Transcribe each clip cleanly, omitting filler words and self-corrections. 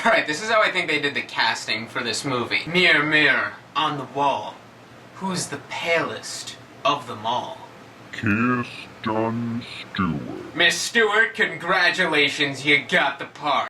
Alright, this is how I think they did the casting for this movie. Mirror, mirror, on the wall, who's the palest of them all? Kirsten Stewart. Miss Stewart, congratulations, you got the part.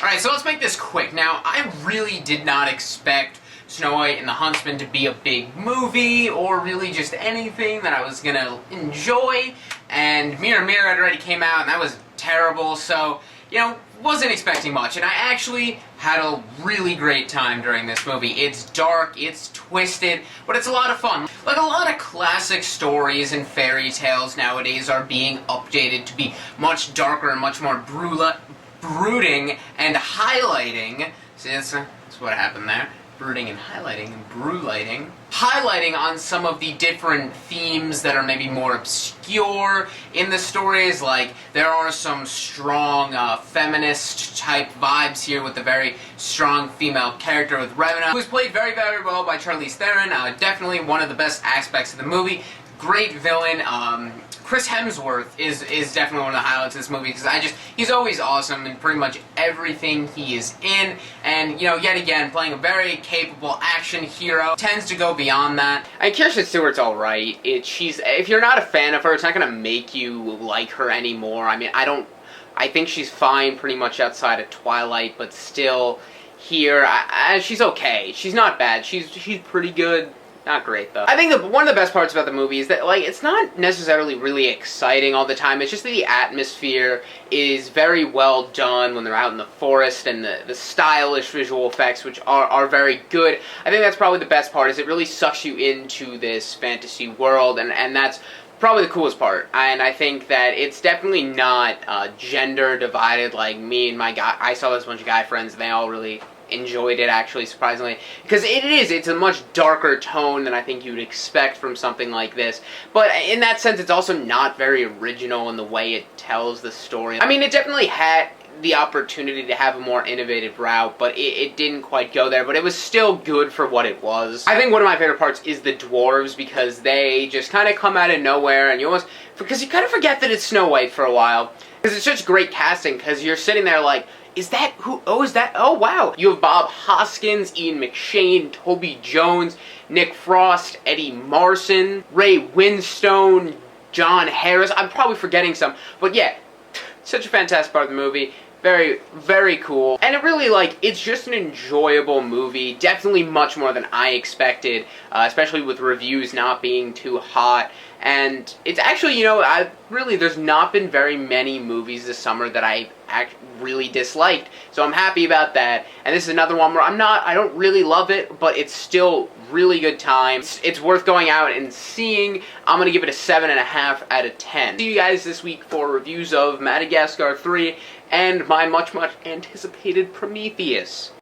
Alright, so let's make this quick. Now, I really did not expect Snow White and the Huntsman to be a big movie, or really just anything that I was gonna enjoy, and Mirror Mirror had already came out, and that was terrible, so, you know, wasn't expecting much, and I actually had a really great time during this movie. It's dark, it's twisted, but it's a lot of fun. Like, a lot of classic stories and fairy tales nowadays are being updated to be much darker and much more brooding and highlighting. See, that's what happened there. Brooding and highlighting and brulighting. Highlighting on some of the different themes that are maybe more obscure in the stories. Like, there are some strong feminist type vibes here with a very strong female character with Revna, who's played very, very well by Charlize Theron. Definitely one of the best aspects of the movie. Great villain. Chris Hemsworth is definitely one of the highlights of this movie, because he's always awesome in pretty much everything he is in, and, you know, yet again, playing a very capable action hero, tends to go beyond that. And Kirsten Stewart's alright. If you're not a fan of her, it's not gonna make you like her anymore. I mean, I think she's fine pretty much outside of Twilight, but still, here, she's okay. She's not bad. She's pretty good. Not great, though. I think one of the best parts about the movie is that, like, it's not necessarily really exciting all the time. It's just that the atmosphere is very well done when they're out in the forest, and the stylish visual effects, which are very good. I think that's probably the best part, is it really sucks you into this fantasy world, and that's probably the coolest part. And I think that it's definitely not gender divided, like me and I saw this bunch of guy friends, and they all really enjoyed it, actually, surprisingly, because it's a much darker tone than I think you'd expect from something like this, but in that sense, it's also not very original in the way it tells the story. I mean, it definitely had the opportunity to have a more innovative route, but it didn't quite go there, but it was still good for what it was. I think one of my favorite parts is the dwarves, because they just kind of come out of nowhere, and you kind of forget that it's Snow White for a while, because it's such great casting, because you're sitting there like, is that who? Oh, is that? Oh, wow. You have Bob Hoskins, Ian McShane, Toby Jones, Nick Frost, Eddie Marsan, Ray Winstone, John Harris. I'm probably forgetting some, but yeah, such a fantastic part of the movie. Very, very cool. And it really, like, it's just an enjoyable movie. Definitely much more than I expected, especially with reviews not being too hot. And it's actually, you know, there's not been very many movies this summer that I really disliked. So I'm happy about that. And this is another one where I don't really love it, but it's still really good time. It's worth going out and seeing. I'm going to give it a 7.5 out of 10. See you guys this week for reviews of Madagascar 3 and my much, much anticipated Prometheus.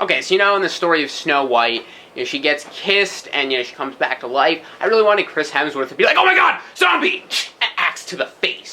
Okay, so, you know, in the story of Snow White, you know, she gets kissed, and, you know, she comes back to life. I really wanted Chris Hemsworth to be like, oh my god, zombie! Axe to the face.